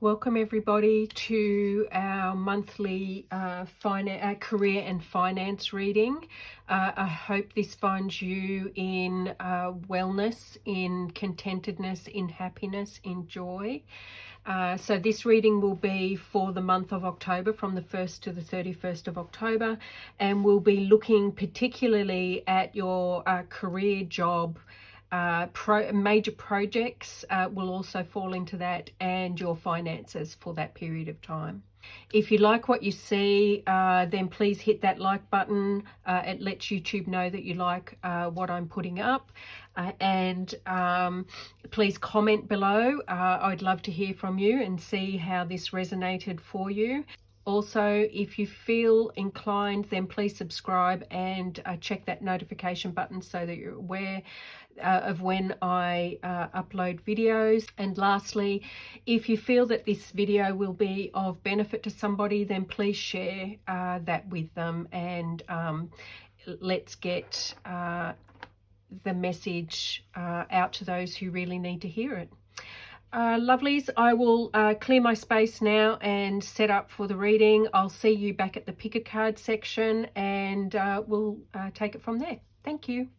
Welcome everybody to our monthly career and finance reading. I hope this finds you in wellness, in contentedness, in happiness, in joy. So this reading will be for the month of October, from the 1st to the 31st of October, and we'll be looking particularly at your career, job, major projects will also fall into that, and your finances for that period of time. If you like what you see, then please hit that like button. It lets YouTube know that you like what I'm putting up. And please comment below. I'd love to hear from you and see how this resonated for you. Also, if you feel inclined, then please subscribe and check that notification button so that you're aware of when I upload videos. And lastly, if you feel that this video will be of benefit to somebody, then please share that with them, and let's get the message out to those who really need to hear it. Lovelies, I will clear my space now and set up for the reading. I'll see you back at the pick a card section, and we'll take it from there. Thank you.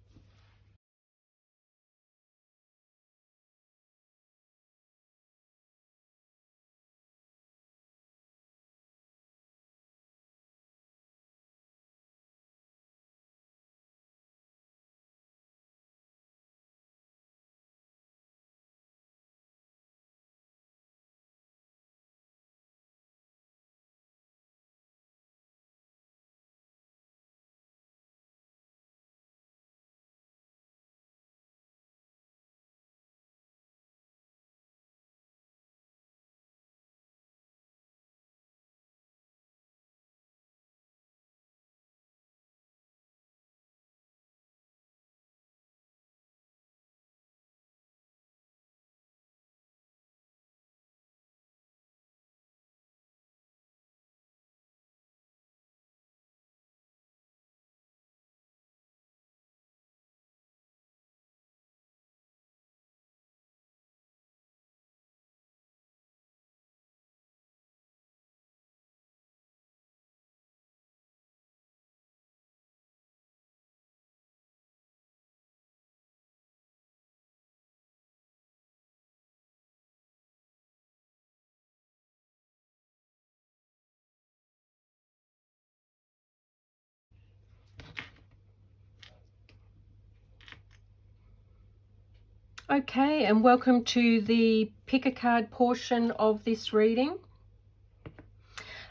Okay, and welcome to the pick a card portion of this reading.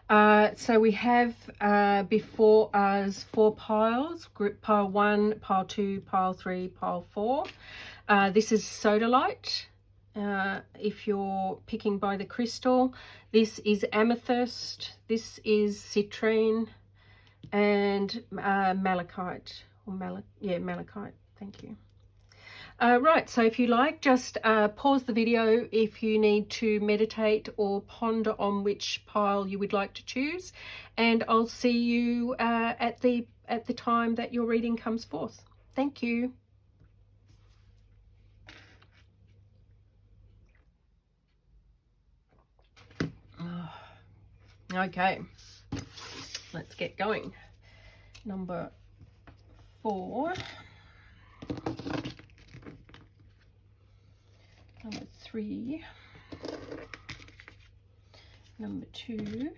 So we have before us 4 piles: group pile 1, pile 2, pile 3, pile 4. This is sodalite. If you're picking by the crystal, this is amethyst, this is citrine, and malachite, or malachite. Thank you. Right, so if you like, just pause the video if you need to meditate or ponder on which pile you would like to choose, and I'll see you at the time that your reading comes forth. Thank you. Okay, let's get going. Number 4. Number 3, number 2,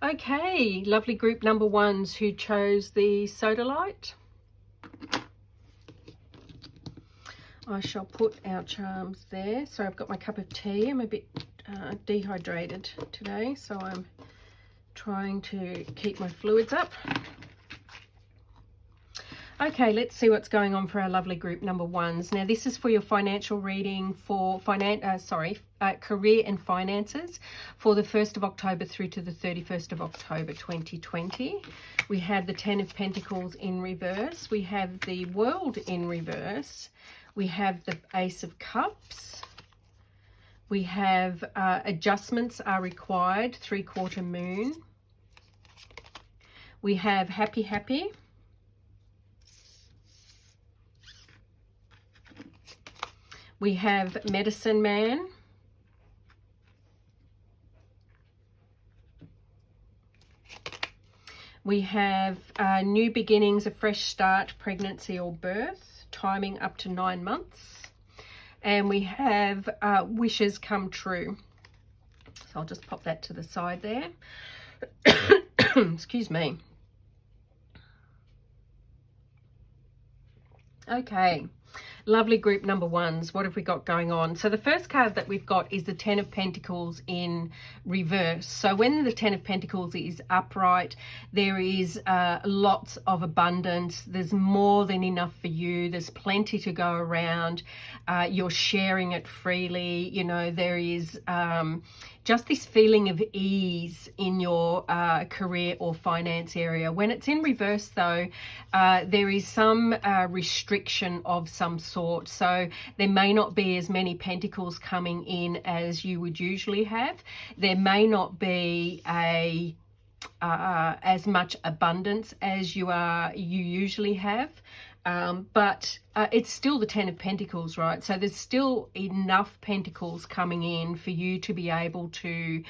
okay, lovely group number 1s who chose the sodalite. I shall put our charms there. So I've got my cup of tea. I'm a bit dehydrated today, so I'm trying to keep my fluids up. Okay, let's see what's going on for our lovely group number 1s. Now, this is for your financial reading for career and finances for the 1st of October through to the 31st of October 2020. We have the 10 of Pentacles in reverse. We have the World in reverse. We have the Ace of Cups. We have adjustments are required, 3/4 moon. We have happy. We have Medicine Man. We have new beginnings, a fresh start, pregnancy or birth, timing up to 9 months. And we have wishes come true. So I'll just pop that to the side there. Excuse me. Okay. Lovely group number ones. What have we got going on? So the first card that we've got is the Ten of Pentacles in reverse. So when the Ten of Pentacles is upright, there is lots of abundance. There's more than enough for you. There's plenty to go around. You're sharing it freely. You know, there is just this feeling of ease in your career or finance area. When it's in reverse, though, there is some restriction of some sort. So there may not be as many pentacles coming in as you would usually have. There may not be as much abundance as you usually have. But it's still the Ten of Pentacles, right? So there's still enough pentacles coming in for you to be able to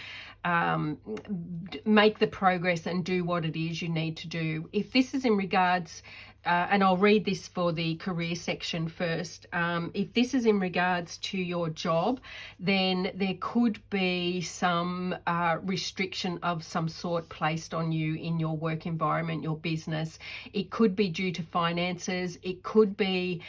make the progress and do what it is you need to do. If this is in regards, and I'll read this for the career section first. If this is in regards to your job, then there could be some restriction of some sort placed on you in your work environment, your business. It could be due to finances. It could be,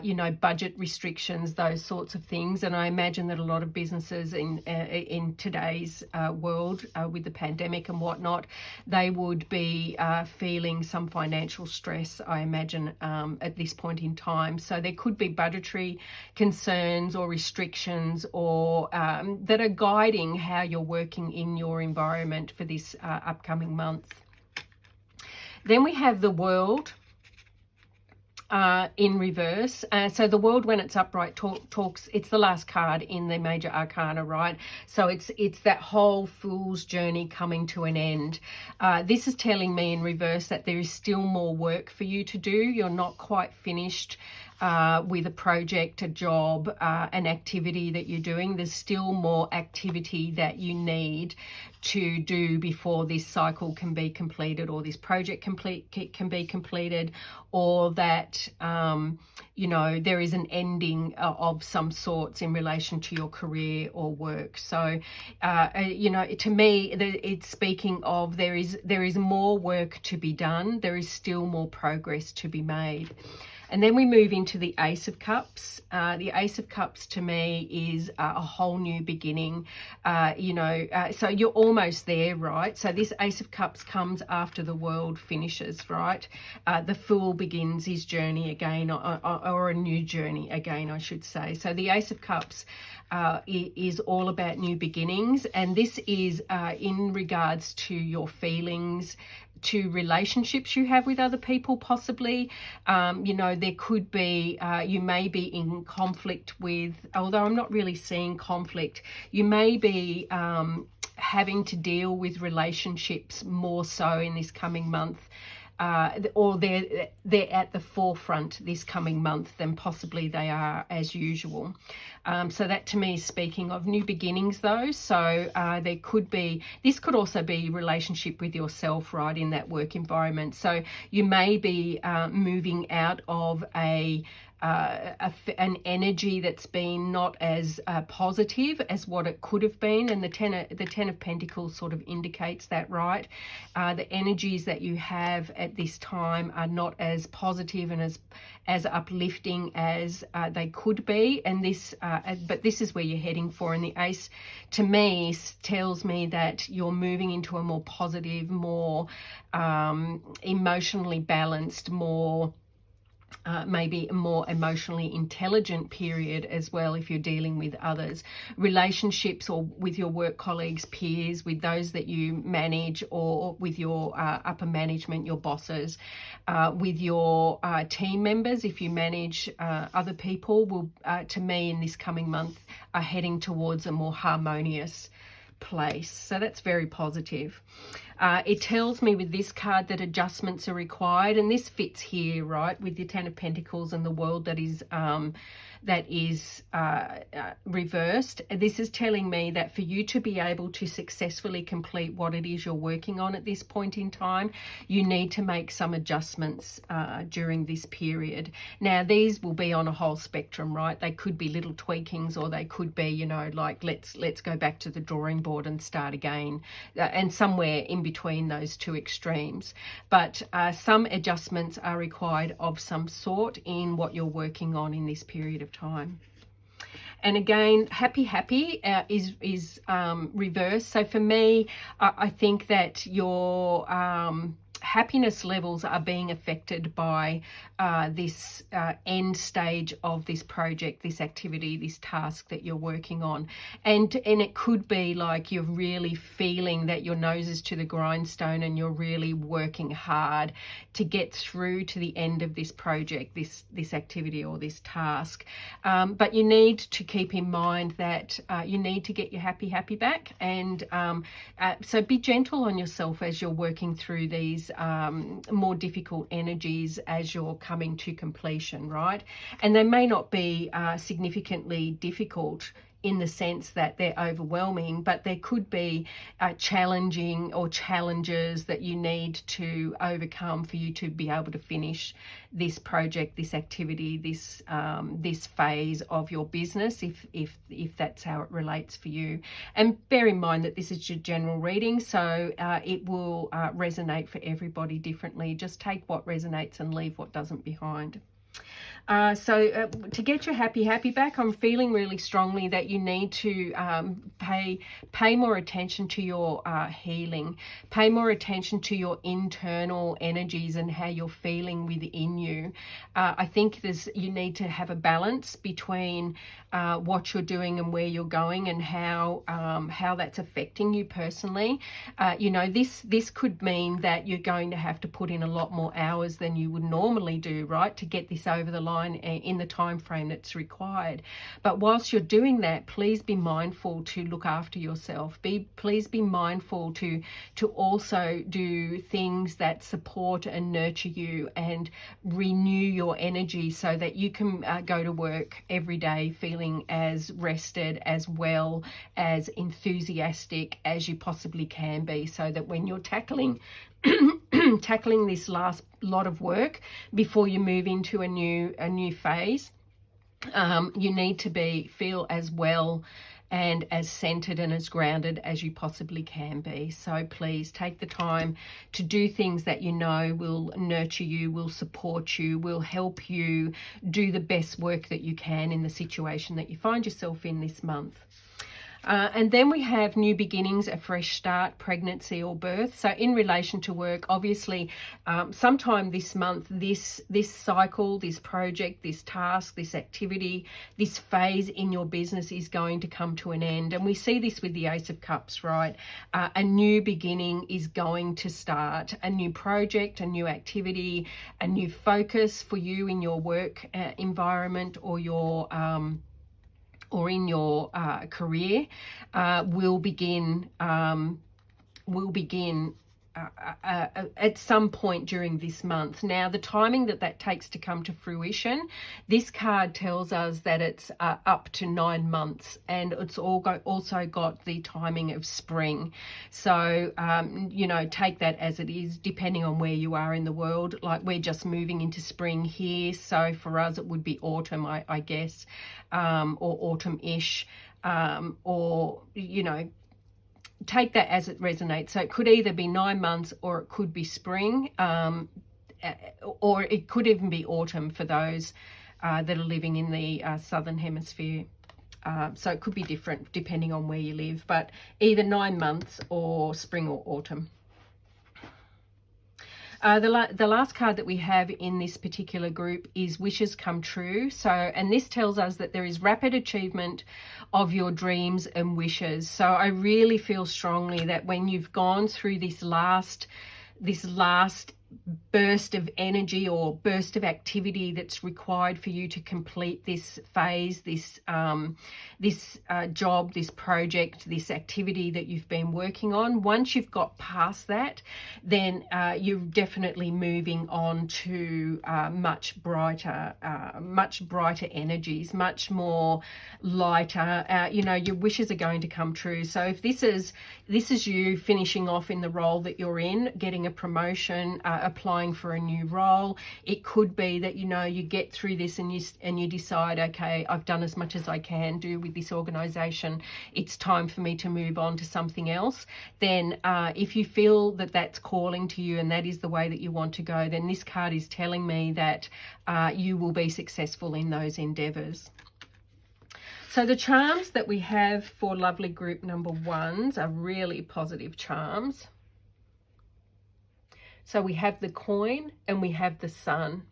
you know, budget restrictions, those sorts of things. And I imagine that a lot of businesses in today's world with the pandemic and whatnot, they would be feeling some financial stress, I imagine, at this point in time. So there could be budgetary concerns or restrictions or that are guiding how you're working in your environment for this upcoming month. Then we have the World in reverse. So the World, when it's upright, talks, it's the last card in the major arcana, right? So it's that whole fool's journey coming to an end. This is telling me in reverse that there is still more work for you to do. You're not quite finished with a project, a job, an activity that you're doing. There's still more activity that you need to do before this cycle can be completed, or this project can be completed, or that you know, there is an ending of some sorts in relation to your career or work. So you know, to me, it's speaking of there is more work to be done. There is still more progress to be made. And then we move into the Ace of Cups. The Ace of Cups to me is a whole new beginning. You know, so you're almost there, right? So this Ace of Cups comes after the World finishes, right? The Fool begins his journey again, or a new journey again, I should say. So the Ace of Cups is all about new beginnings. And this is in regards to your feelings, to relationships you have with other people, possibly. You know, there could be, you may be in conflict with, although I'm not really seeing conflict, you may be having to deal with relationships more so in this coming month. Or they're at the forefront this coming month than possibly they are as usual. So that to me is speaking of new beginnings, though. So there could be, this could also be relationship with yourself, right, in that work environment. So you may be moving out of an energy that's been not as positive as what it could have been, and the Ten of Pentacles sort of indicates that, right? The energies that you have at this time are not as positive and as uplifting as they could be, and this but this is where you're heading for. And the Ace to me tells me that you're moving into a more positive, more emotionally balanced, more maybe a more emotionally intelligent period as well, if you're dealing with others, relationships, or with your work colleagues, peers, with those that you manage, or with your upper management, your bosses, with your team members, if you manage other people, will to me in this coming month are heading towards a more harmonious place. So that's very positive. It tells me with this card that adjustments are required, and this fits here, right, with the Ten of Pentacles and the world that is reversed. This is telling me that for you to be able to successfully complete what it is you're working on at this point in time, you need to make some adjustments during this period. Now, these will be on a whole spectrum, right? They could be little tweakings, or they could be, you know, like let's go back to the drawing board and start again, and somewhere in between those two extremes. But some adjustments are required of some sort in what you're working on in this period of time. And again, happy is reversed. So for me, I think that your happiness levels are being affected by this end stage of this project, this activity, this task that you're working on. And it could be like you're really feeling that your nose is to the grindstone and you're really working hard to get through to the end of this project, this activity or this task. But you need to keep in mind that you need to get your happy back. And so be gentle on yourself as you're working through these more difficult energies as you're coming to completion, right? And they may not be significantly difficult in the sense that they're overwhelming, but there could be challenging or challenges that you need to overcome for you to be able to finish this project, this activity, this phase of your business, if that's how it relates for you. And bear in mind that this is your general reading, so it will resonate for everybody differently. Just take what resonates and leave what doesn't behind. So to get your happy back, I'm feeling really strongly that you need to pay more attention to your healing, pay more attention to your internal energies and how you're feeling within you. I think you need to have a balance between what you're doing and where you're going, and how that's affecting you personally. You know, this could mean that you're going to have to put in a lot more hours than you would normally do, right, to get this over the line in the time frame that's required. But whilst you're doing that, please be mindful to look after yourself. Please be mindful to also do things that support and nurture you and renew your energy, so that you can go to work every day feeling as rested, as well, as enthusiastic as you possibly can be, so that when you're tackling this last lot of work before you move into a new phase, you need to feel as well and as centered and as grounded as you possibly can be. So please take the time to do things that you know will nurture you, will support you, will help you do the best work that you can in the situation that you find yourself in this month. And then we have new beginnings, a fresh start, pregnancy or birth. So in relation to work, obviously, sometime this month, this cycle, this project, this task, this activity, this phase in your business is going to come to an end. And we see this with the Ace of Cups, right? A new beginning is going to start, a new project, a new activity, a new focus for you in your work environment or in your career will begin at some point during this month. Now, the timing that takes to come to fruition, this card tells us that it's up to 9 months, and it's also got the timing of spring. So, you know, take that as it is, depending on where you are in the world. Like, we're just moving into spring here, so for us it would be autumn, I guess, or autumn-ish, or, you know, take that as it resonates. So it could either be 9 months or it could be spring, or it could even be autumn for those that are living in the southern hemisphere. So it could be different depending on where you live, but either 9 months or spring or autumn. The last card that we have in this particular group is wishes come true. So, and this tells us that there is rapid achievement of your dreams and wishes. So I really feel strongly that when you've gone through this last burst of energy or burst of activity that's required for you to complete this phase, this job, this project, this activity that you've been working on. Once you've got past that, then you're definitely moving on to much brighter energies, much more lighter. You know, your wishes are going to come true. So if this is you finishing off in the role that you're in, getting a promotion, applying for a new role, it could be that, you know, you get through this and you decide, okay, I've done as much as I can do with this organization, it's time for me to move on to something else. Then if you feel that that's calling to you and that is the way that you want to go, then this card is telling me that you will be successful in those endeavors. So the charms that we have for lovely group number ones are really positive charms. So we have the coin and we have the sun.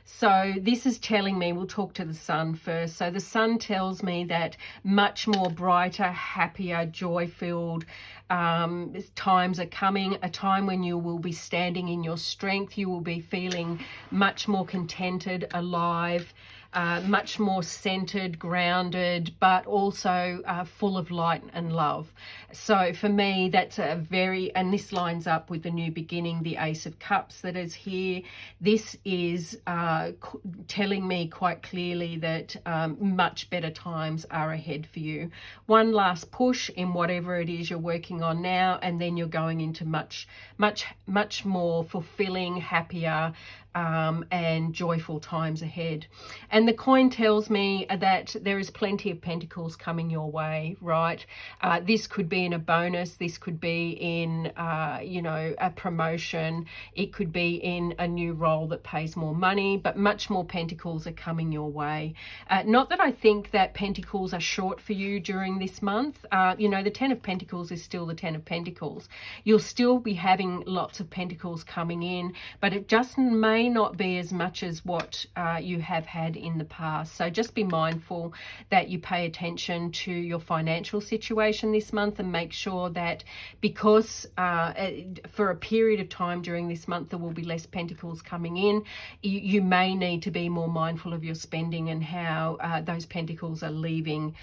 So this is telling me, we'll talk to the sun first. So the sun tells me that much more brighter, happier, joy-filled times are coming, a time when you will be standing in your strength. You will be feeling much more contented, alive, much more centered, grounded, but also full of light and love. So for me, that's a very, and this lines up with the new beginning, the Ace of Cups that is here. This is telling me quite clearly that much better times are ahead for you. One last push in whatever it is you're working on now, and then you're going into much more fulfilling, happier, and joyful times ahead. And the coin tells me that there is plenty of pentacles coming your way, right? This could be in a bonus. This could be in, you know, a promotion. It could be in a new role that pays more money, but much more pentacles are coming your way. Not that I think that pentacles are short for you during this month. You know, the Ten of Pentacles is still the Ten of Pentacles. You'll still be having lots of pentacles coming in, but it just may not be as much as what you have had in the past. So just be mindful that you pay attention to your financial situation this month, and make sure that, because for a period of time during this month there will be less pentacles coming in, you may need to be more mindful of your spending and how those pentacles are leaving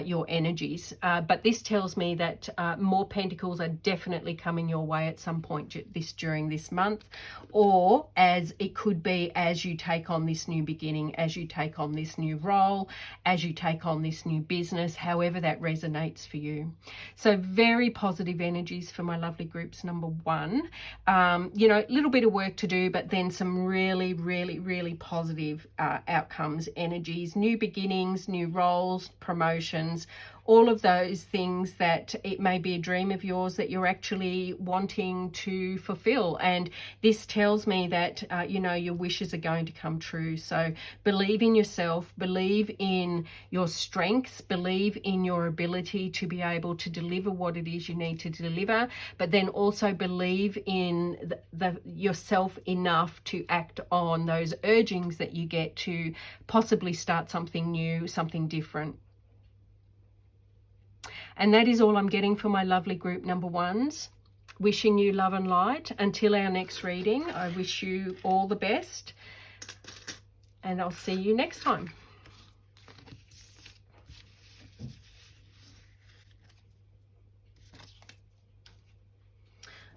your energies. But this tells me that more pentacles are definitely coming your way at some point during this month, or as it could be as you take on this new beginning, as you take on this new role, as you take on this new business, however that resonates for you. So very positive energies for my lovely groups number one. You know, a little bit of work to do, but then some really, really, really positive outcomes, energies, new beginnings, new roles, promotions, all of those things that it may be a dream of yours that you're actually wanting to fulfill. And this tells me that, you know, your wishes are going to come true. So believe in yourself, believe in your strengths, believe in your ability to be able to deliver what it is you need to deliver, but then also believe in yourself enough to act on those urgings that you get to possibly start something new, something different. And that is all I'm getting for my lovely group number ones. Wishing you love and light. Until our next reading, I wish you all the best. And I'll see you next time.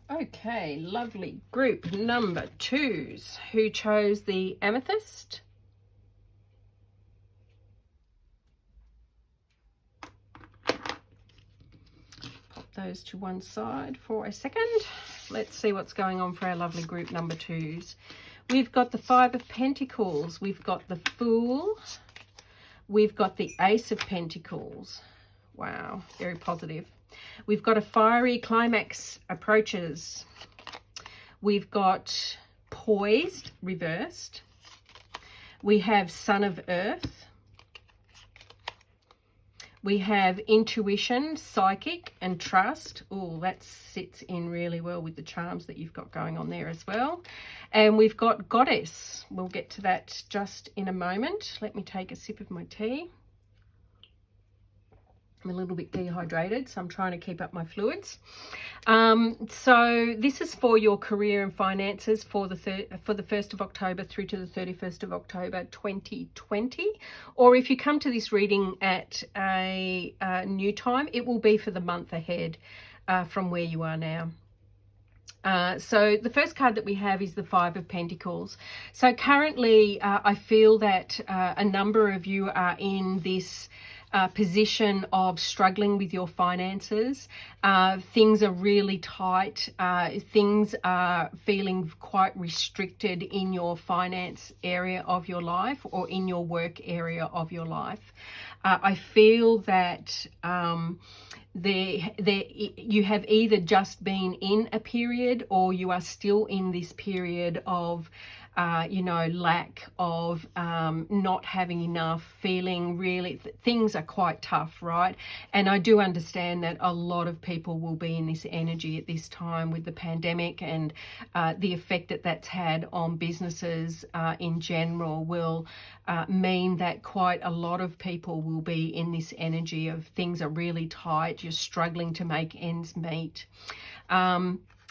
Okay, lovely group number twos who chose the amethyst. Those to one side for a second. Let's see what's going on for our lovely group number twos. We've got the Five of Pentacles. We've got the Fool. We've got the Ace of Pentacles. Wow, very positive. We've got a fiery climax approaches. We've got Poised, reversed. We have Son of Earth. We have Intuition, Psychic, and Trust. Oh, that sits in really well with the charms that you've got going on there as well. And we've got Goddess. We'll get to that just in a moment. Let me take a sip of my tea. I'm a little bit dehydrated, so I'm trying to keep up my fluids. So this is for your career and finances for the 1st of October through to the 31st of October 2020. Or if you come to this reading at a new time, it will be for the month ahead from where you are now. So the first card that we have is the Five of Pentacles. So currently I feel that a number of you are in this position of struggling with your finances. Things are really tight. Things are feeling quite restricted in your finance area of your life or in your work area of your life. I feel that you have either just been in a period or you are still in this period of lack of not having enough, feeling really things are quite tough, right? And I do understand that a lot of people will be in this energy at this time with the pandemic, and the effect that that's had on businesses in general will mean that quite a lot of people will be in this energy of things are really tight, you're struggling to make ends meet.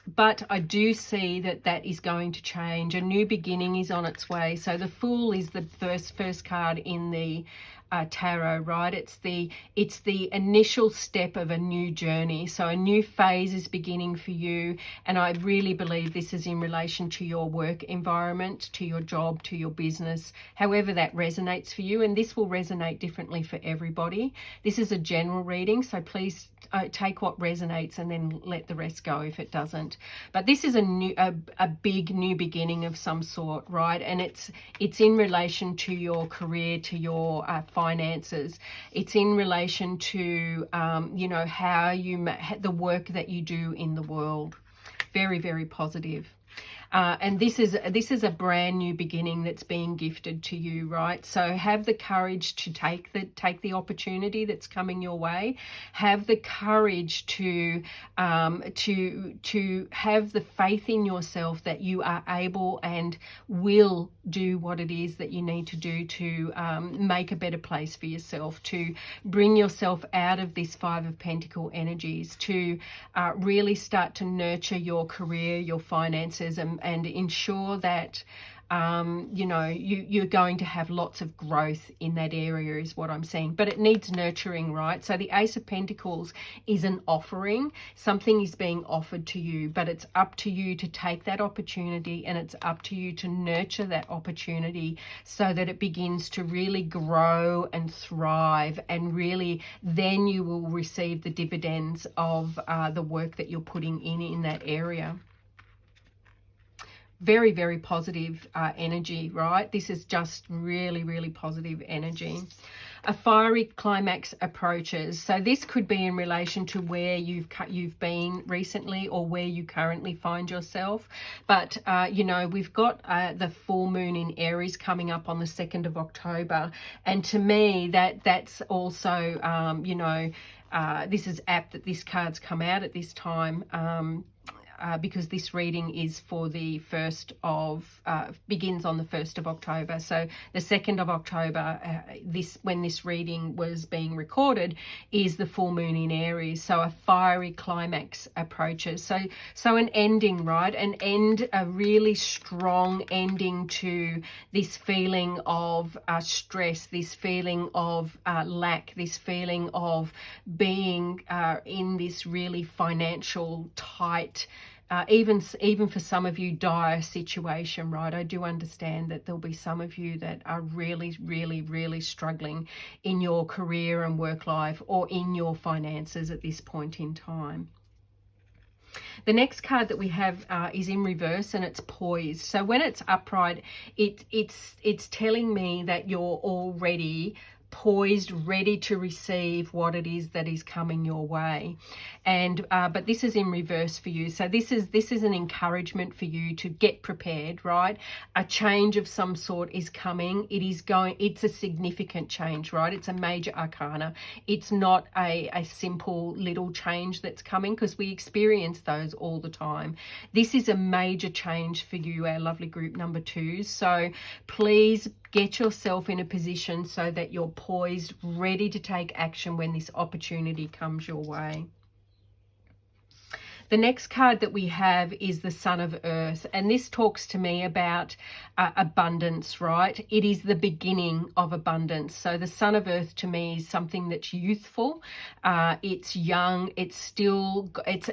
But I do see that that is going to change. A new beginning is on its way. So the Fool is the first card in the tarot, right? It's the initial step of a new journey. So a new phase is beginning for you, and I really believe this is in relation to your work environment, to your job, to your business, however that resonates for you. And this will resonate differently for everybody. This is a general reading, so please take what resonates and then let the rest go if it doesn't. But this is a big new beginning of some sort, right? And it's in relation to your career, to your finances. It's in relation to how you the work that you do in the world. Very, very positive. And this is a brand new beginning that's being gifted to you, right? So have the courage to take the opportunity that's coming your way. Have the courage to have the faith in yourself that you are able and will do what it is that you need to do to make a better place for yourself, to bring yourself out of this Five of Pentacle energies, to really start to nurture your career, your finances, and ensure that you're going to have lots of growth in that area is what I'm saying. But it needs nurturing, right? So the Ace of Pentacles is an offering. Something is being offered to you, but it's up to you to take that opportunity, and it's up to you to nurture that opportunity so that it begins to really grow and thrive, and really then you will receive the dividends of the work that you're putting in that area. Very, very positive energy, right? This is just really, really positive energy. A fiery climax approaches. So this could be in relation to where you've been recently or where you currently find yourself. But, we've got the full moon in Aries coming up on the 2nd of October. And to me, that's also, this is apt that this card's come out at this time. Because this reading is for the begins on the 1st of October. So the 2nd of October, when this reading was being recorded, is the full moon in Aries. So a fiery climax approaches. So an ending, right? A really strong ending to this feeling of stress, this feeling of lack, this feeling of being in this really financial tight, even for some of you, dire situation, right? I do understand that there'll be some of you that are really, really, really struggling in your career and work life or in your finances at this point in time. The next card that we have is in reverse, and it's poised. So when it's upright, it's telling me that you're already poised, ready to receive what it is that is coming your way. And but this is in reverse for you. So this is an encouragement for you to get prepared, right? A change of some sort is coming. It's a significant change, right? It's a major arcana. It's not a simple little change that's coming, because we experience those all the time. This is a major change for you, our lovely group number 2. So please Get yourself in a position so that you're poised, ready to take action when this opportunity comes your way. The next card that we have is the Son of Earth, and this talks to me about abundance, right? It is the beginning of abundance. So the Son of Earth to me is something that's youthful, it's young, it's still, it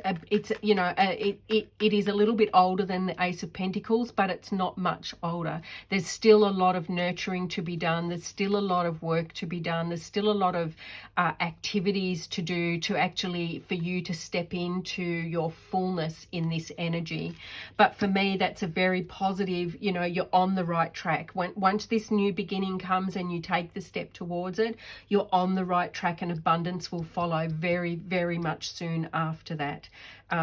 is a little bit older than the Ace of Pentacles, but it's not much older. There's still a lot of nurturing to be done. There's still a lot of work to be done. There's still a lot of activities to do to actually, for you to step into your fullness in this energy. But for me, that's a very positive, you're on the right track. Once this new beginning comes and you take the step towards it, you're on the right track, and abundance will follow very, very much soon after that.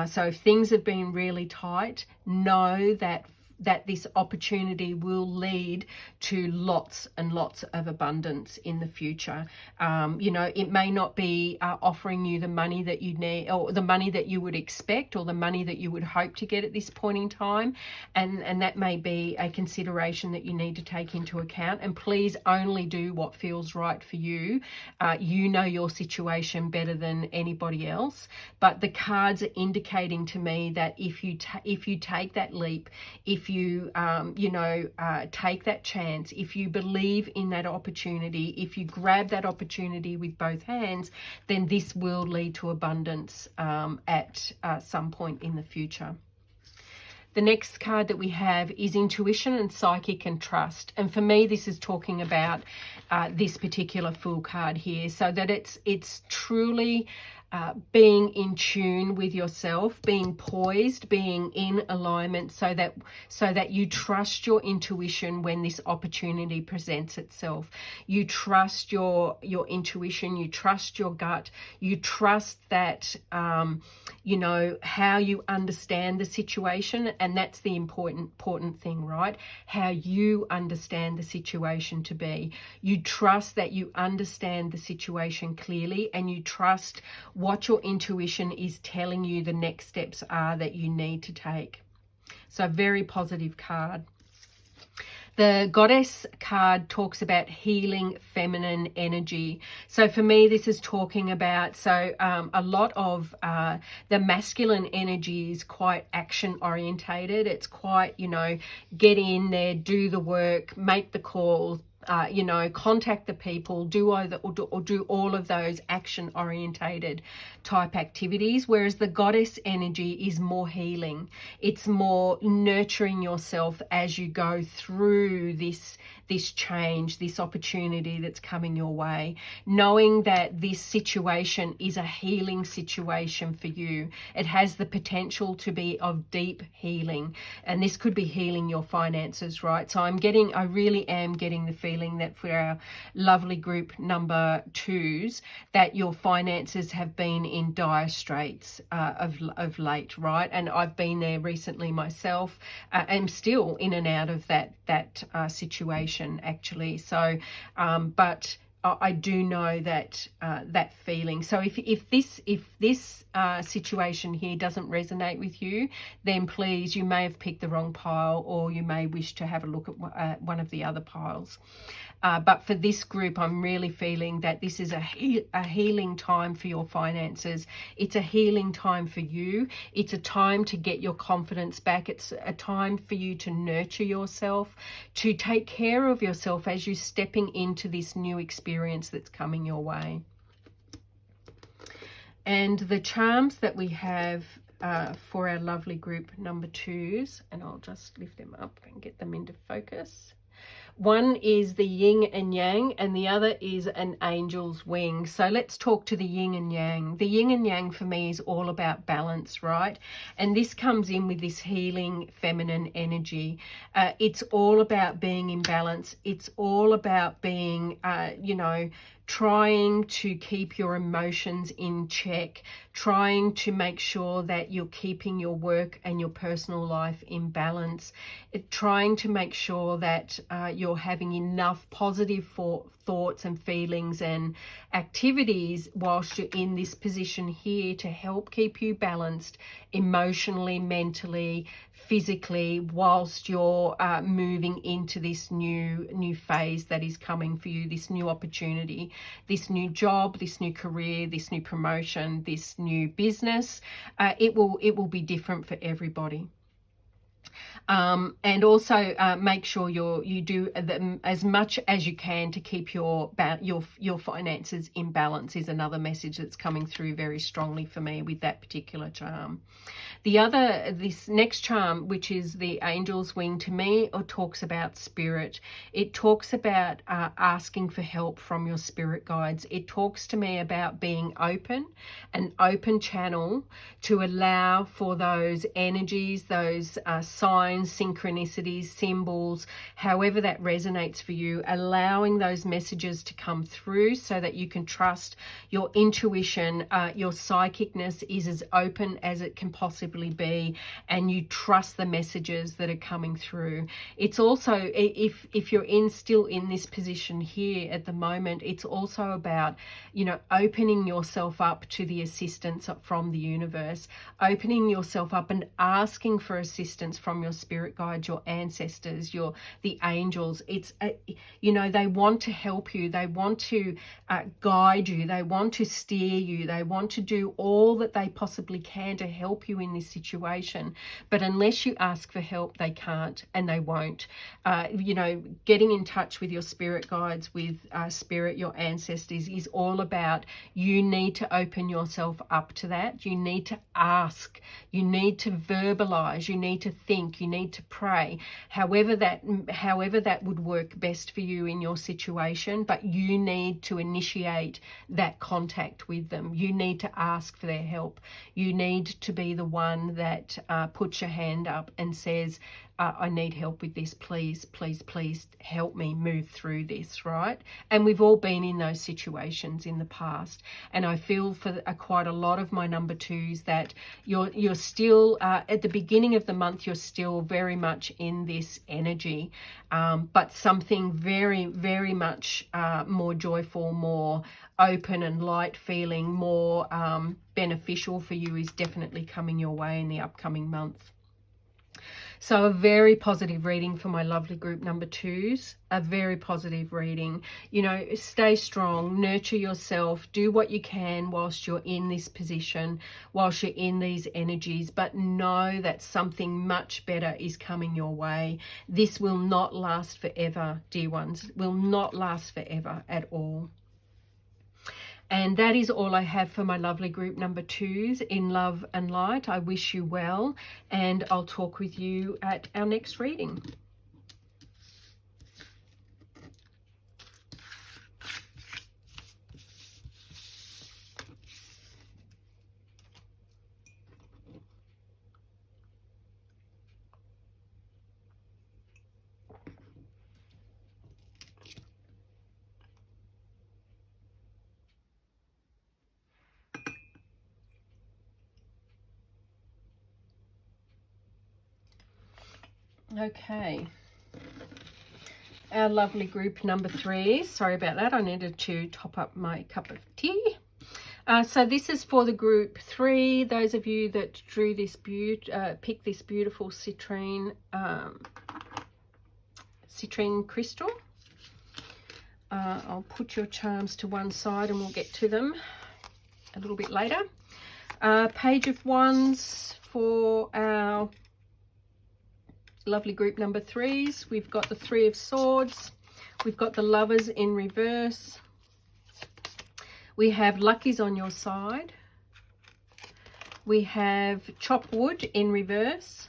So if things have been really tight, know that this opportunity will lead to lots and lots of abundance in the future. It may not be offering you the money that you need, or the money that you would expect, or the money that you would hope to get at this point in time. And that may be a consideration that you need to take into account. And please only do what feels right for you. You know your situation better than anybody else. But the cards are indicating to me that if you take that leap, if you take that chance, if you believe in that opportunity, if you grab that opportunity with both hands, then this will lead to abundance at some point in the future. The next card that we have is intuition and psychic and trust. And for me, this is talking about this particular Fool card here, so that it's truly being in tune with yourself, being poised, being in alignment, so that you trust your intuition when this opportunity presents itself. You trust your intuition, you trust your gut, you trust that how you understand the situation, and that's the important thing, right? How you understand the situation to be. You trust that you understand the situation clearly, and you trust what your intuition is telling you the next steps are that you need to take. So very positive card. The Goddess card talks about healing feminine energy. So for me, this is talking about, a lot of the masculine energy is quite action orientated. It's quite, get in there, do the work, make the calls, contact the people, do all of those action orientated type activities, whereas the Goddess energy is more healing. It's more nurturing yourself as you go through this change, this opportunity that's coming your way, knowing that this situation is a healing situation for you. It has the potential to be of deep healing, and this could be healing your finances, right? So I really am getting the feeling that for our lovely group number 2s, that your finances have been in dire straits of late, right? And I've been there recently myself, and still in and out of that situation, actually. So but I do know that that feeling. So if this situation here doesn't resonate with you, then please, you may have picked the wrong pile, or you may wish to have a look at one of the other piles. But for this group, I'm really feeling that this is a healing time for your finances. It's a healing time for you. It's a time to get your confidence back. It's a time for you to nurture yourself, to take care of yourself as you're stepping into this new experience that's coming your way. And the charms that we have for our lovely group number 2s, and I'll just lift them up and get them into focus. One is the yin and yang, and the other is an angel's wing. So let's talk to the yin and yang. The yin and yang for me is all about balance, right? And this comes in with this healing feminine energy. It's all about being in balance. It's all about being, trying to keep your emotions in check, trying to make sure that you're keeping your work and your personal life in balance, trying to make sure that you're having enough positive thoughts and feelings and activities whilst you're in this position here to help keep you balanced emotionally, mentally, physically, whilst you're moving into this new phase that is coming for you, this new opportunity, this new job, this new career, this new promotion, this new business. It will be different for everybody. And also make sure you do as much as you can to keep your finances in balance is another message that's coming through very strongly for me with that particular charm. This next charm, which is the angel's wing, to me, it talks about spirit. It talks about asking for help from your spirit guides. It talks to me about being open, an open channel to allow for those energies, those signs, synchronicities, symbols, however that resonates for you, allowing those messages to come through so that you can trust your intuition, your psychicness is as open as it can possibly be, and you trust the messages that are coming through. It's also, if you're still in this position here at the moment, it's also about, opening yourself up to the assistance from the universe, opening yourself up and asking for assistance from your spirit guides, your ancestors, the angels. It's they want to help you, they want to guide you, they want to steer you, they want to do all that they possibly can to help you in this situation. But unless you ask for help, they can't and they won't. Getting in touch with your spirit guides, with spirit, your ancestors, is all about, you need to open yourself up to that. You need to ask, you need to verbalize, you need to think, you need to pray, however that would work best for you in your situation. But you need to initiate that contact with them. You need to ask for their help. You need to be the one that puts your hand up and says, I need help with this, please, please, please help me move through this, right? And we've all been in those situations in the past. And I feel for quite a lot of my number twos that you're still, at the beginning of the month, you're still very much in this energy. But something very, very much more joyful, more open and light feeling, more beneficial for you is definitely coming your way in the upcoming month. So a very positive reading for my lovely group number twos, a very positive reading. Stay strong, nurture yourself, do what you can whilst you're in this position, whilst you're in these energies, but know that something much better is coming your way. This will not last forever, dear ones, will not last forever at all. And that is all I have for my lovely group number twos in love and light. I wish you well, and I'll talk with you at our next reading. Okay, our lovely group number three. Sorry about that, I needed to top up my cup of tea. So this is for the group three, those of you that drew this picked this beautiful citrine crystal. I'll put your charms to one side and we'll get to them a little bit later. Page of Wands for our lovely group number threes. We've got the Three of Swords. We've got the Lovers in reverse. We have Luckies on your side. We have Chop Wood in reverse.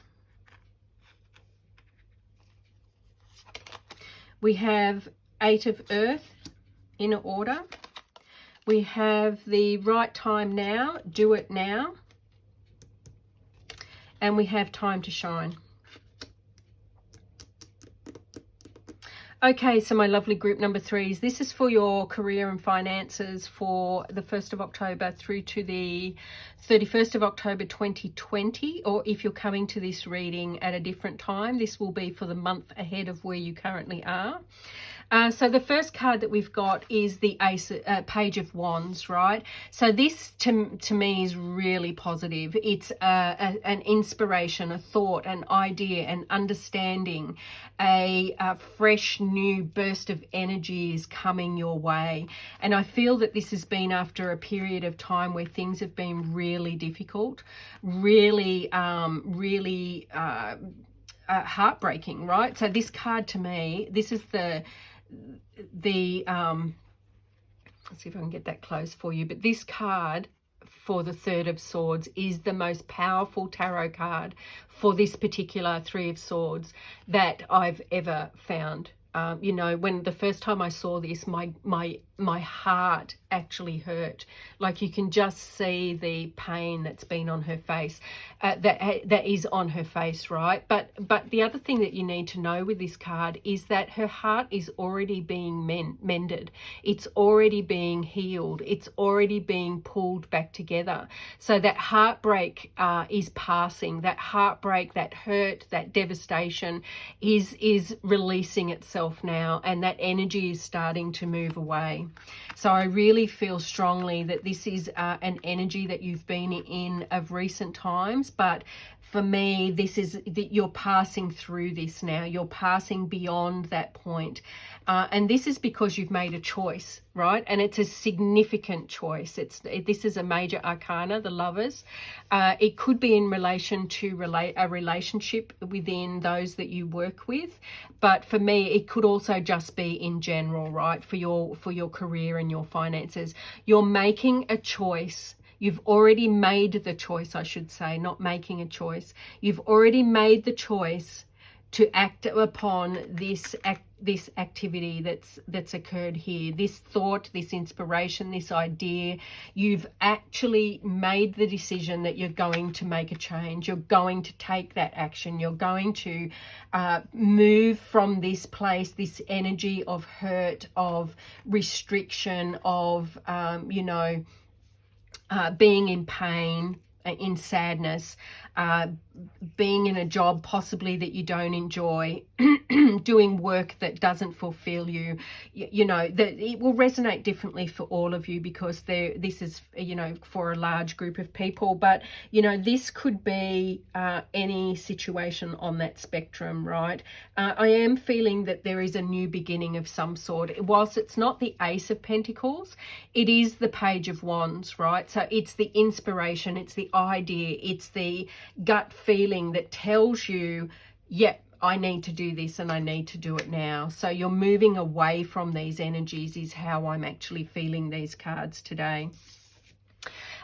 We have Eight of Earth in order. We have the Right Time Now, Do It Now. And we have Time to Shine. Okay, so my lovely group number 3s, this is for your career and finances for the 1st of October through to the 31st of October 2020, or if you're coming to this reading at a different time, this will be for the month ahead of where you currently are. So the first card that we've got is the Page of Wands, right? So this to me is really positive. It's an inspiration, a thought, an idea, an understanding, a fresh new burst of energy is coming your way. And I feel that this has been after a period of time where things have been really difficult, really heartbreaking, right? So this card to me, this is the let's see if I can get that close for you, but this card for the 3rd of Swords is the most powerful tarot card for this particular 3 of Swords that I've ever found. You know, when the first time I saw this, my heart actually hurt. Like, you can just see the pain that's been on her face, that is on her face, right? But the other thing that you need to know with this card is that her heart is already being mended. It's already being healed. It's already being pulled back together. So that heartbreak is passing. That heartbreak, that hurt, that devastation is releasing itself now, and that energy is starting to move away. So I really feel strongly that this is an energy that you've been in of recent times, but for me, this is that you're passing through this now. You're passing beyond that point. And this is because you've made a choice, right? And it's a significant choice. This is a major arcana, the Lovers. It could be in relation to a relationship within those that you work with. But for me, it could also just be in general, right? For your career and your finances. You're making a choice. You've already made the choice, I should say, not making a choice. You've already made the choice to act upon this activity that's occurred here, this thought, this inspiration, this idea. You've actually made the decision that you're going to make a change. You're going to take that action. You're going to move from this place, this energy of hurt, of restriction, of, being in pain, in sadness, being in a job possibly that you don't enjoy, doing work that doesn't fulfill you. You know, that it will resonate differently for all of you, because this is, for a large group of people. But, this could be any situation on that spectrum, right? I am feeling that there is a new beginning of some sort. Whilst it's not the Ace of Pentacles, it is the Page of Wands, right? So it's the inspiration, it's the idea, it's the gut feeling that tells you, yep, I need to do this and I need to do it now. So you're moving away from these energies is how I'm actually feeling these cards today.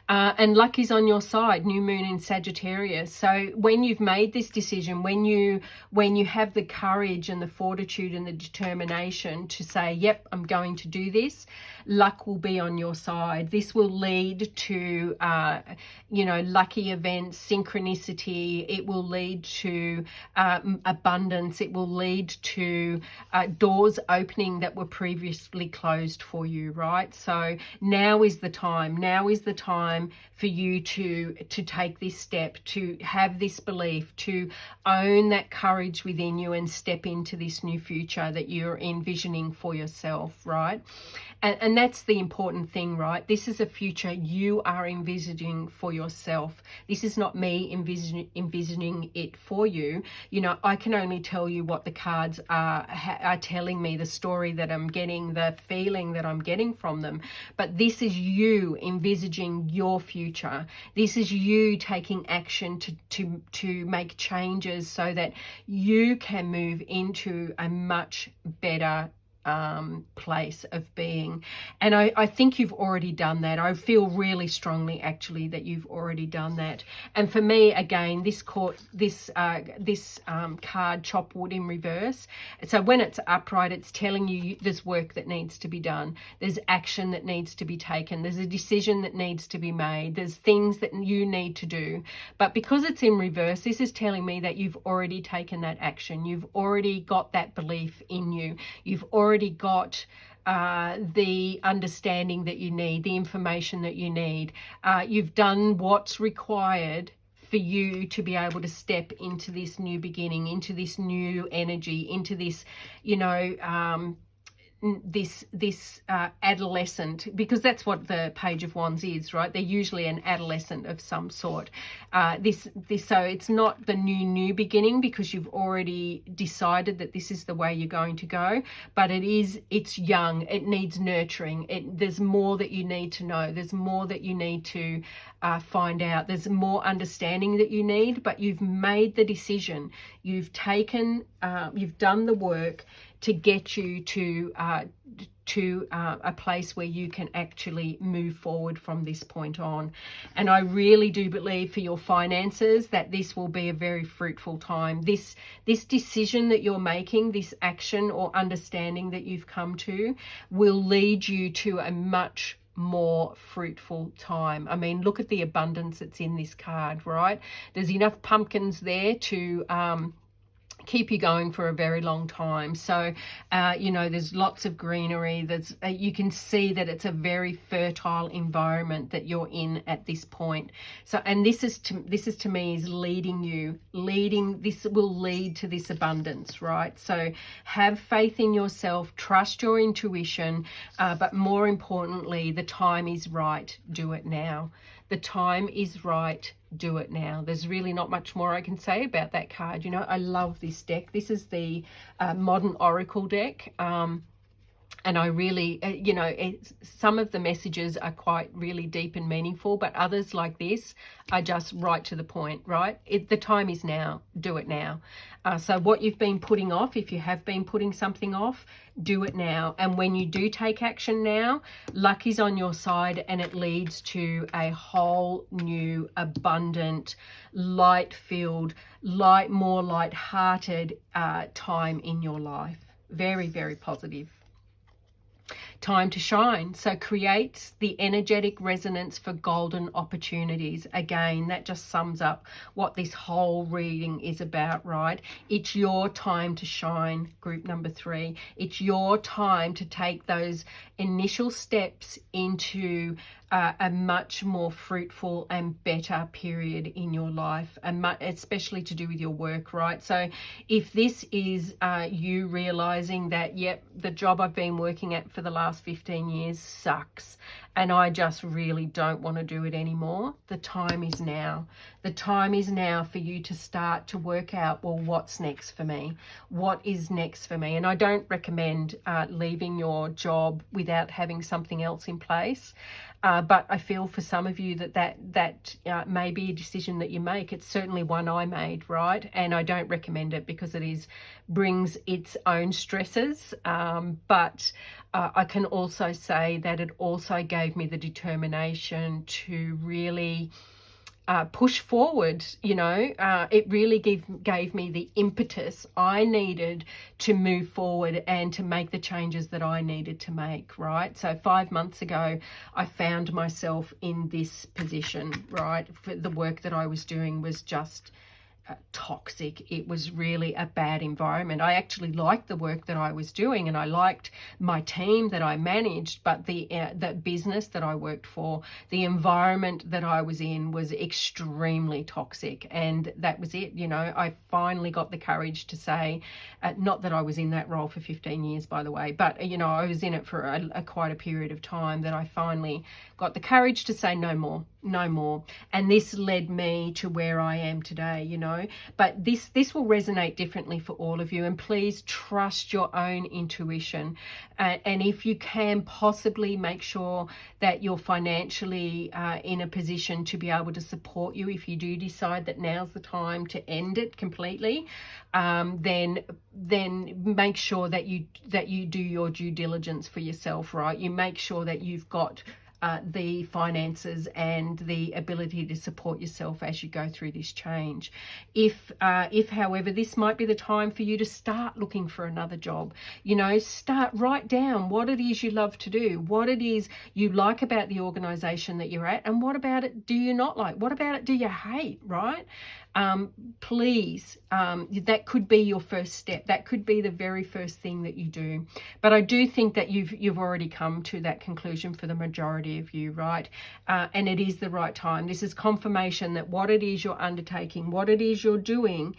And luck is on your side, new moon in Sagittarius. So when you've made this decision, when you have the courage and the fortitude and the determination to say, yep, I'm going to do this, luck will be on your side. This will lead to, lucky events, synchronicity. It will lead to abundance. It will lead to doors opening that were previously closed for you, right? So now is the time. Now is the time for you to take this step, to have this belief, to own that courage within you and step into this new future that you're envisioning for yourself, right? And that's the important thing, right? This is a future you are envisioning for yourself. This is not me envisioning it for you. I can only tell you what the cards are telling me, the story that I'm getting, the feeling that I'm getting from them. But this is you envisaging your future. This is you taking action to make changes so that you can move into a much better place of being. And I think you've already done that. I feel really strongly actually that you've already done that. And for me, again, this card, chop wood in reverse. So when it's upright, it's telling you there's work that needs to be done. There's action that needs to be taken. There's a decision that needs to be made. There's things that you need to do. But because it's in reverse, this is telling me that you've already taken that action. You've already got that belief in you. You've already got the understanding that you need, the information that you need. You've done what's required for you to be able to step into this new beginning, into this new energy, into this, this adolescent, because that's what the Page of Wands is, right? They're usually an adolescent of some sort. So it's not the new beginning, because you've already decided that this is the way you're going to go, but it's young. It needs nurturing. There's more that you need to know. There's more that you need to find out. There's more understanding that you need, but you've made the decision. You've done the work to get you to a place where you can actually move forward from this point on. And I really do believe for your finances that this will be a very fruitful time. This decision that you're making, this action or understanding that you've come to, will lead you to a much more fruitful time. I mean, look at the abundance that's in this card, right? There's enough pumpkins there to keep you going for a very long time. So there's lots of greenery. You can see that it's a very fertile environment that you're in at this point. So, and this is to me is this will lead to this abundance, right? So have faith in yourself, trust your intuition, but more importantly, the time is right. Do it now. The time is right. Do it now. There's really not much more I can say about that card. I love this deck. This is the Modern Oracle deck. And I really, some of the messages are quite really deep and meaningful, but others like this are just right to the point, right? The time is now. Do it now. So what you've been putting off, if you have been putting something off, do it now. And when you do take action now, luck is on your side, and it leads to a whole new, abundant, light-filled, more light-hearted time in your life. Very, very positive. Time to shine. So creates the energetic resonance for golden opportunities. Again, that just sums up what this whole reading is about, right? It's your time to shine, group number 3. It's your time to take those initial steps into a much more fruitful and better period in your life, and especially to do with your work, right? So if this is you realizing that, yep, the job I've been working at for the last 15 years sucks, and I just really don't want to do it anymore, the time is now. The time is now for you to start to work out, well, what's next for me? What is next for me? And I don't recommend leaving your job without having something else in place. But I feel for some of you that may be a decision that you make. It's certainly one I made, right? And I don't recommend it because it brings its own stresses. But I can also say that it also gave me the determination to really push forward. It really gave me the impetus I needed to move forward and to make the changes that I needed to make, right? So 5 months ago, I found myself in this position, right? For the work that I was doing was just toxic. It was really a bad environment. I actually liked the work that I was doing, and I liked my team that I managed, but the business that I worked for, the environment that I was in was extremely toxic, and that was it. I finally got the courage to say, not that I was in that role for 15 years, by the way, but I was in it for quite a period of time, that I finally got the courage to say no more. no more. And this led me to where I am today, you know. But this will resonate differently for all of you. And please trust your own intuition. And if you can possibly make sure that you're financially in a position to be able to support you, if you do decide that now's the time to end it completely, then make sure that you do your due diligence for yourself, right? You make sure that you've got the finances and the ability to support yourself as you go through this change. If however, this might be the time for you to start looking for another job. You know, write down what it is you love to do, what it is you like about the organization that you're at, and what about it do you not like? What about it do you hate, right? Please, that could be your first step. That could be the very first thing that you do. But I do think that you've already come to that conclusion for the majority of you, right? And it is the right time. This is confirmation that what it is you're undertaking, what it is you're doing,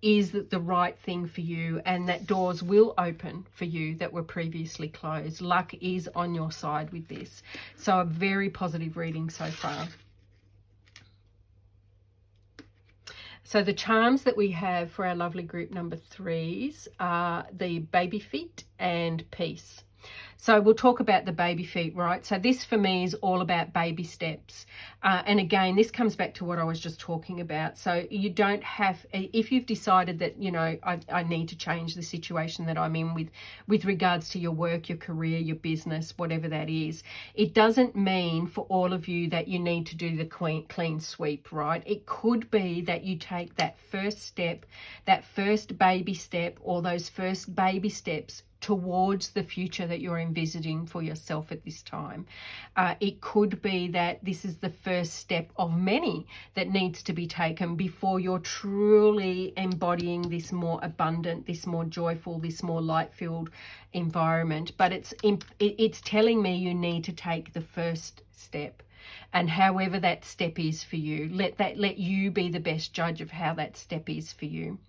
is the right thing for you, and that doors will open for you that were previously closed. Luck is on your side with this. So a very positive reading so far. So the charms that we have for our lovely group number 3s are the baby feet and peace. So we'll talk about the baby feet, right? So this for me is all about baby steps. And again, this comes back to what I was just talking about. So you don't have, if you've decided that, you know, I need to change the situation that I'm in with regards to your work, your career, your business, whatever that is, it doesn't mean for all of you that you need to do the clean sweep, right? It could be that you take that first step, that first baby step, or those first baby steps towards the future that you're envisaging for yourself at this time. It could be that this is the first step of many that needs to be taken before you're truly embodying this more abundant, this more joyful, this more light-filled environment. But it's telling me you need to take the first step. And however that step is for you, let you be the best judge of how that step is for you.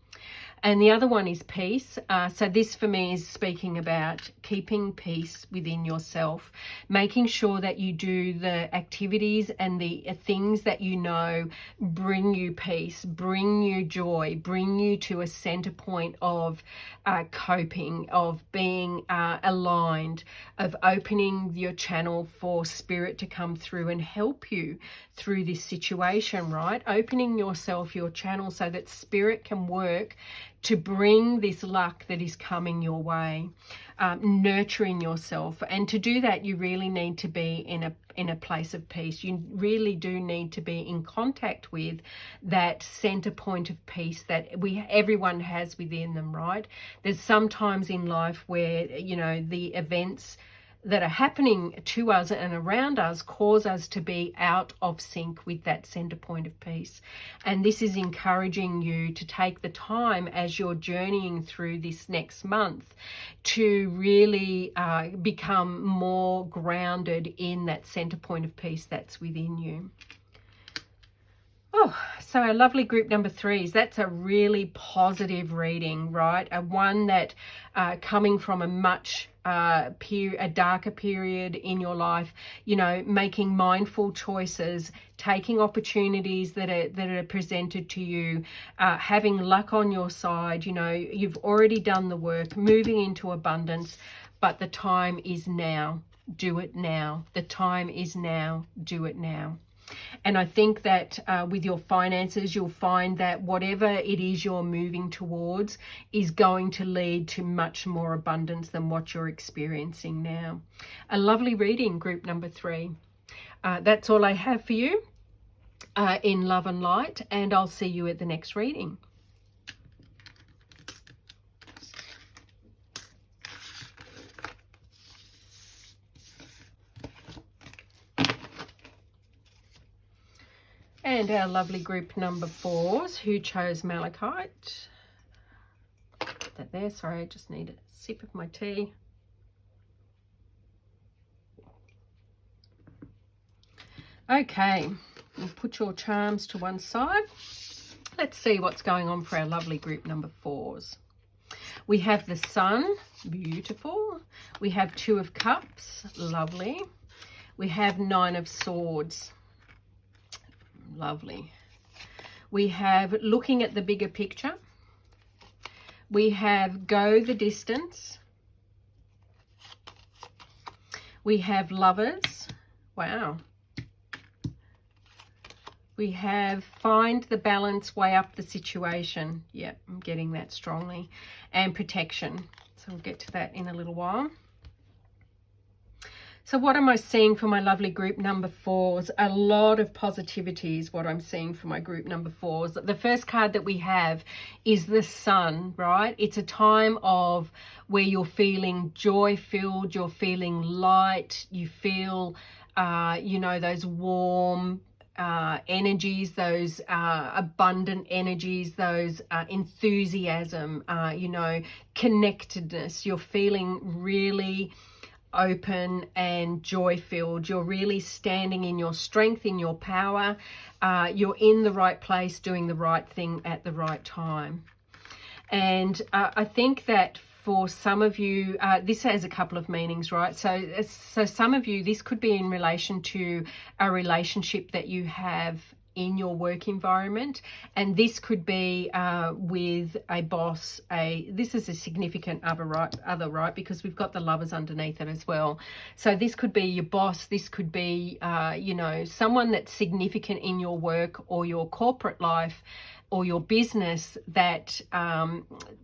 And the other one is peace. So this for me is speaking about keeping peace within yourself, making sure that you do the activities and the things that you know bring you peace, bring you joy, bring you to a center point of coping, of being aligned, of opening your channel for spirit to come through and help you through this situation, right? Opening yourself, your channel, so that spirit can work to bring this luck that is coming your way, nurturing yourself. And to do that, you really need to be in a place of peace. You really do need to be in contact with that center point of peace that everyone has within them, right? There's sometimes in life where, you know, the events that are happening to us and around us cause us to be out of sync with that center point of peace. And this is encouraging you to take the time as you're journeying through this next month to really become more grounded in that center point of peace that's within you. Oh, so our lovely group number 3s, that's a really positive reading, right? A one that coming from a much a darker period in your life, you know, making mindful choices, taking opportunities that are presented to you, having luck on your side. You know, you've already done the work, moving into abundance, but the time is now. Do it now. The time is now. Do it now. And I think that with your finances, you'll find that whatever it is you're moving towards is going to lead to much more abundance than what you're experiencing now. A lovely reading, group number 3. That's all I have for you in love and light, and I'll see you at the next reading. And our lovely group number 4s who chose malachite. Put that there. Sorry, I just need a sip of my tea. Okay, we'll put your charms to one side. Let's see what's going on for our lovely group number 4s. We have the Sun, beautiful. We have 2 of Cups, lovely. We have 9 of Swords. Lovely. We have looking at the bigger picture. We have go the distance. We have lovers. Wow. We have find the balance, weigh up the situation. Yep, I'm getting that strongly. And protection. So we'll get to that in a little while. So what am I seeing for my lovely group number 4s? A lot of positivity is what I'm seeing for my group number 4s. The first card that we have is the Sun, right? It's a time of where you're feeling joy-filled, you're feeling light, you feel, you know, those warm energies, those abundant energies, those enthusiasm, you know, connectedness. You're feeling really open and joy-filled. You're really standing in your strength, in your power. You're in the right place, doing the right thing at the right time. And I think that for some of you, this has a couple of meanings, right? So some of you, this could be in relation to a relationship that you have in your work environment, and this could be with a boss. This is a significant other, right? Because we've got the lovers underneath it as well. So this could be your boss. This could be, you know, someone that's significant in your work or your corporate life or your business, that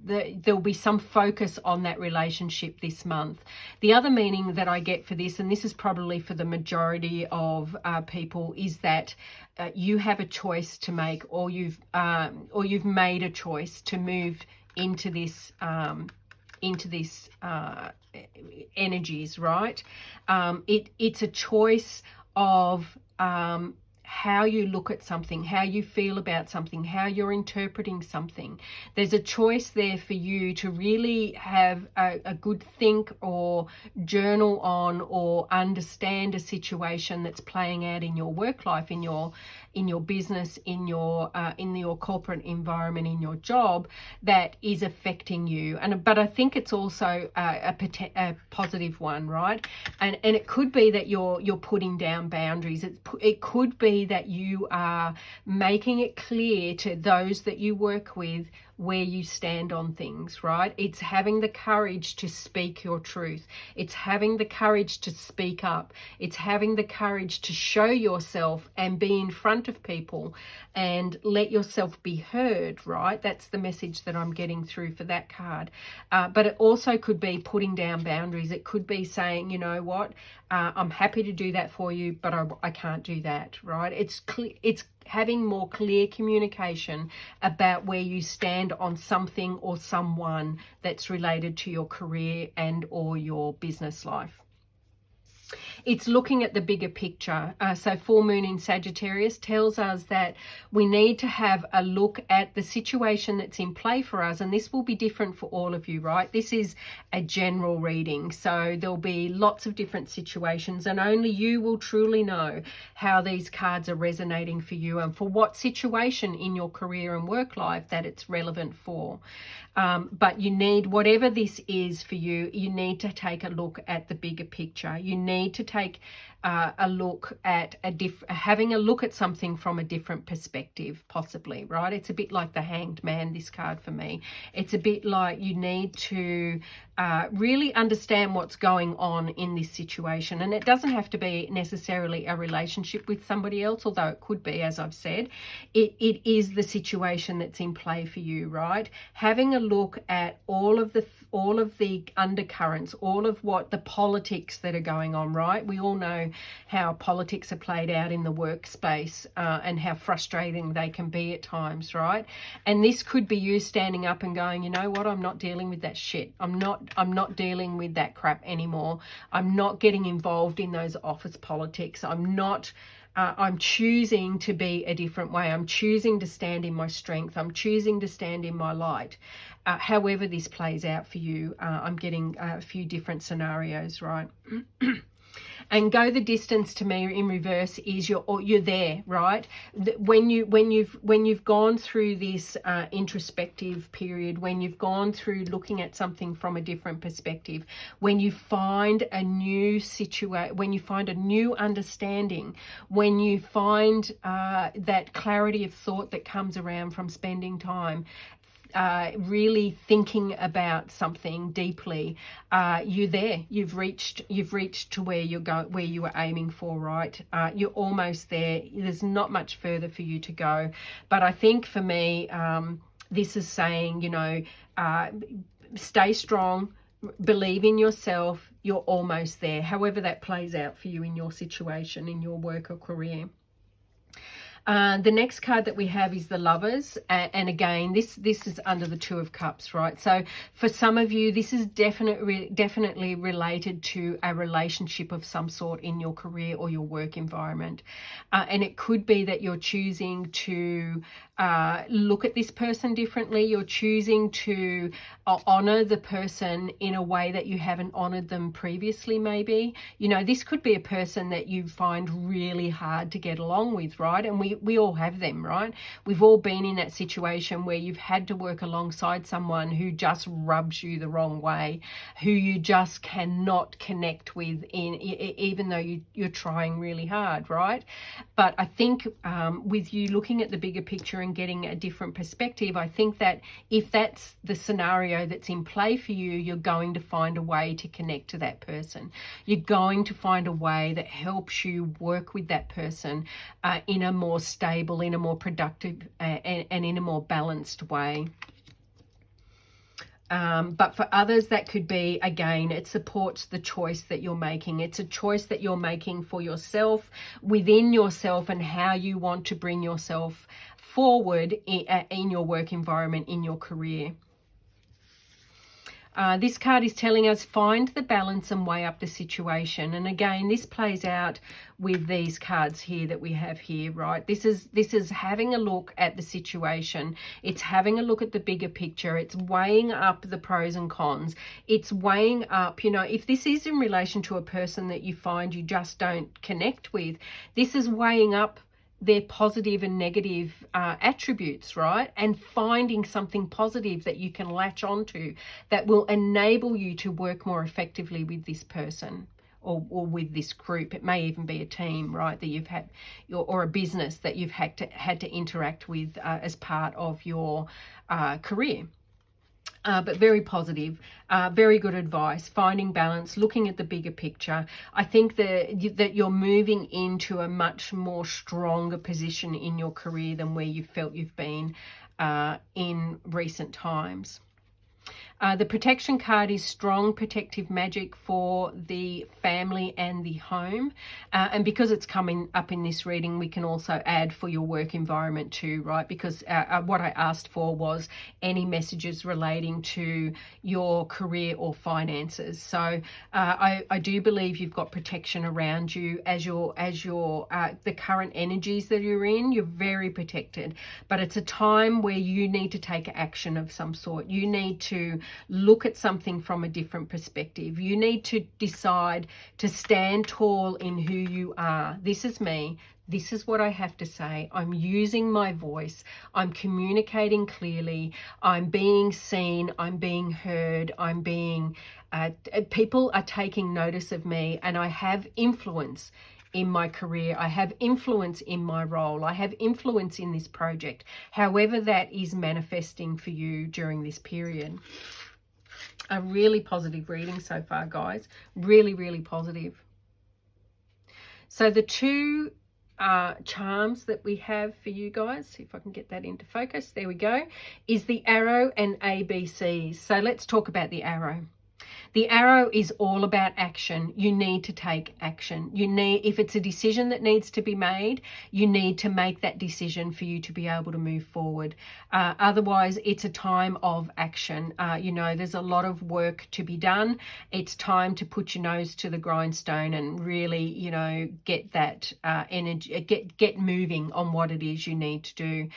there'll be some focus on that relationship this month. The other meaning that I get for this, and this is probably for the majority of people, is that you have a choice to make, or you've made a choice to move into this energies, right? It's a choice of how you look at something, how you feel about something, how you're interpreting something. There's a choice there for you to really have a good think or journal on, or understand a situation that's playing out in your work life, in your business, in your corporate environment, in your job, that is affecting you. But I think it's also a positive one, right? And it could be that you're putting down boundaries. It could be that you are making it clear to those that you work with where you stand on things, right? It's having the courage to speak your truth. It's having the courage to speak up. It's having the courage to show yourself and be in front of people and let yourself be heard, right? That's the message that I'm getting through for that card. But it also could be putting down boundaries. It could be saying, you know what, I'm happy to do that for you, but I can't do that, right? It's having more clear communication about where you stand on something or someone that's related to your career and or your business life. It's looking at the bigger picture. So full moon in Sagittarius tells us that we need to have a look at the situation that's in play for us. And this will be different for all of you, right? This is a general reading. So there'll be lots of different situations, and only you will truly know how these cards are resonating for you and for what situation in your career and work life that it's relevant for. But you need, whatever this is for you, you need to take a look at the bigger picture. You need to take a look at having a look at something from a different perspective, possibly, right? It's a bit like the Hanged Man, this card for me. It's a bit like you need to really understand what's going on in this situation. And it doesn't have to be necessarily a relationship with somebody else, although it could be, as I've said. It is the situation that's in play for you, right? Having a look at all of the undercurrents, all of what the politics that are going on, right? We all know how politics are played out in the workspace and how frustrating they can be at times, right? And this could be you standing up and going, you know what, I'm not dealing with that shit. I'm not dealing with that crap anymore. I'm not getting involved in those office politics. I'm choosing to be a different way. I'm choosing to stand in my strength. I'm choosing to stand in my light. However this plays out for you, I'm getting a few different scenarios, right? And go the distance to me in reverse is you're there, right? When you've gone through this introspective period, when you've gone through looking at something from a different perspective, when you find a new when you find a new understanding, when you find that clarity of thought that comes around from spending time really thinking about something deeply, you're there. You've reached to where where you were aiming for, right? You're almost there. There's not much further for you to go. But I think for me, this is saying, stay strong, believe in yourself. You're almost there. However that plays out for you in your situation, in your work or career. The next card that we have is the Lovers, and again, this is under the Two of Cups, right? So for some of you, this is definitely related to a relationship of some sort in your career or your work environment, and it could be that you're choosing to look at this person differently. You're choosing to honor the person in a way that you haven't honored them previously, maybe. This could be a person that you find really hard to get along with, right? And we all have them, right? We've all been in that situation where you've had to work alongside someone who just rubs you the wrong way, who you just cannot connect with, even though you're trying really hard, right? But I think with you looking at the bigger picture and getting a different perspective, I think that if that's the scenario that's in play for you, you're going to find a way to connect to that person. You're going to find a way that helps you work with that person in a more stable, in a more productive, and in a more balanced way. But for others, that could be, again, it supports the choice that you're making. It's a choice that you're making for yourself, within yourself, and how you want to bring yourself forward in your work environment, in your career. This card is telling us find the balance and weigh up the situation. And again, this plays out with these cards here that we have here, right? This is having a look at the situation. It's having a look at the bigger picture. It's weighing up the pros and cons. It's weighing up, if this is in relation to a person that you find you just don't connect with, this is weighing up their positive and negative attributes, right? And finding something positive that you can latch onto that will enable you to work more effectively with this person or with this group. It may even be a team, right, that you've had, or a business that you've had to interact with as part of your career. But very positive, very good advice, finding balance, looking at the bigger picture. I think that you're moving into a much more stronger position in your career than where you felt you've been in recent times. The protection card is strong protective magic for the family and the home. And because it's coming up in this reading, we can also add for your work environment too, right? Because what I asked for was any messages relating to your career or finances. So I do believe you've got protection around you as the current energies that you're in. You're very protected, but it's a time where you need to take action of some sort. You need to look at something from a different perspective. You need to decide to stand tall in who you are. This is me. This is what I have to say. I'm using my voice. I'm communicating clearly. I'm being seen. I'm being heard. I'm being, people are taking notice of me, and I have influence in my career. I have influence in my role. I have influence in this project, however that is manifesting for you during this period. A really positive reading so far, guys. Really, really positive. So the two charms that we have for you guys, see if I can get that into focus. There we go. Is the arrow and ABCs. So let's talk about the arrow. The arrow is all about action. You need to take action. If it's a decision that needs to be made, you need to make that decision for you to be able to move forward. Otherwise, it's a time of action. There's a lot of work to be done. It's time to put your nose to the grindstone and really, get that energy, get moving on what it is you need to do.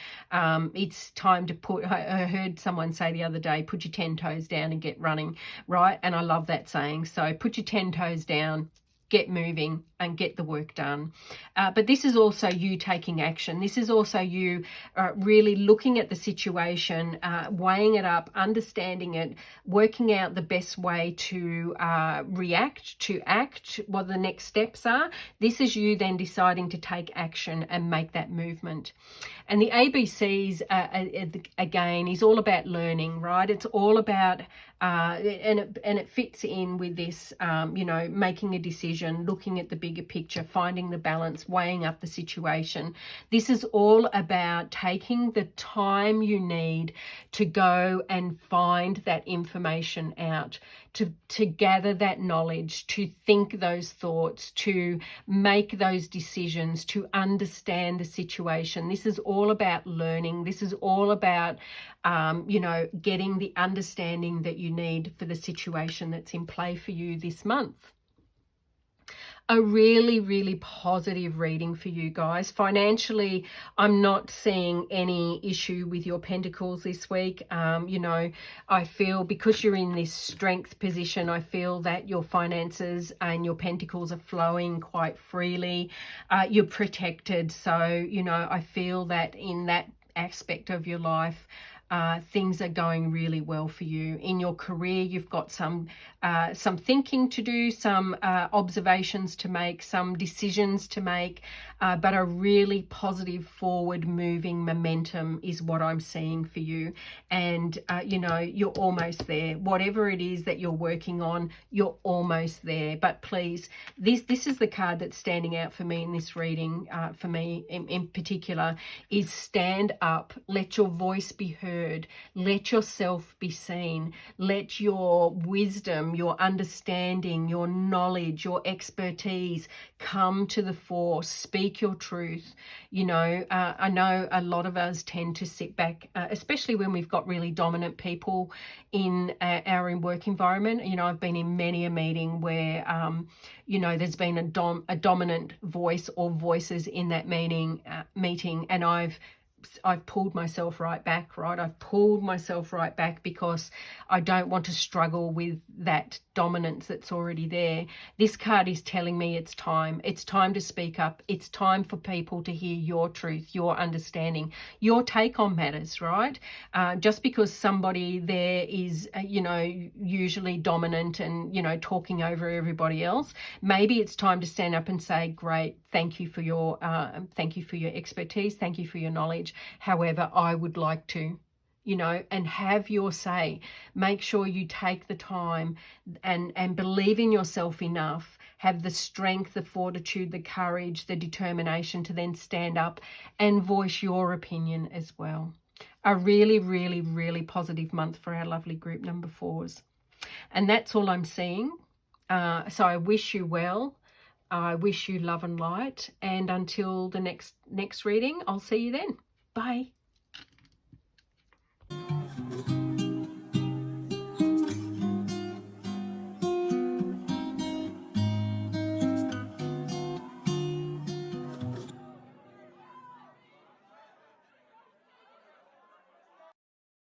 It's time to I heard someone say the other day, put your 10 toes down and get running, right? And I love that saying. So put your 10 toes down get moving and get the work done. But this is also you taking action. This is also you really looking at the situation, weighing it up, understanding it, working out the best way to react, to act, what the next steps are. This is you then deciding to take action and make that movement. And the ABCs, again, is all about learning, right? It's all about, and it fits in with this, making a decision, looking at the bigger picture, finding the balance, weighing up the situation. This is all about taking the time you need to go and find that information out, to gather that knowledge, to think those thoughts, to make those decisions, to understand the situation. This is all about learning. This is all about, getting the understanding that you need for the situation that's in play for you this month. A really, really positive reading for you guys. Financially, I'm not seeing any issue with your pentacles this week. I feel because you're in this strength position, I feel that your finances and your pentacles are flowing quite freely. You're protected. So, I feel that in that aspect of your life, things are going really well for you. In your career, you've got some thinking to do, some observations to make, some decisions to make, but a really positive forward moving momentum is what I'm seeing for you. And, you're almost there. Whatever it is that you're working on, you're almost there. But please, this is the card that's standing out for me in this reading, for me in particular, is stand up, let your voice be heard. Let yourself be seen. Let your wisdom, your understanding, your knowledge, your expertise come to the fore. Speak your truth. I know a lot of us tend to sit back, especially when we've got really dominant people in our work environment. I've been in many a meeting where, there's been a dominant voice or voices in that meeting, and I've pulled myself right back, right? I've pulled myself right back because I don't want to struggle with that dominance that's already there. This card is telling me it's time. It's time to speak up. It's time for people to hear your truth, your understanding, your take on matters, right? Just because somebody there is, usually dominant and, talking over everybody else, maybe it's time to stand up and say, great, thank you for your expertise. Thank you for your knowledge. However, I would like to, and have your say. Make sure you take the time and believe in yourself enough, have the strength, the fortitude, the courage, the determination to then stand up and voice your opinion as well. A really, really, really positive month for our lovely group number 4s. And that's all I'm seeing. So I wish you well. I wish you love and light. And until the next reading, I'll see you then. Bye.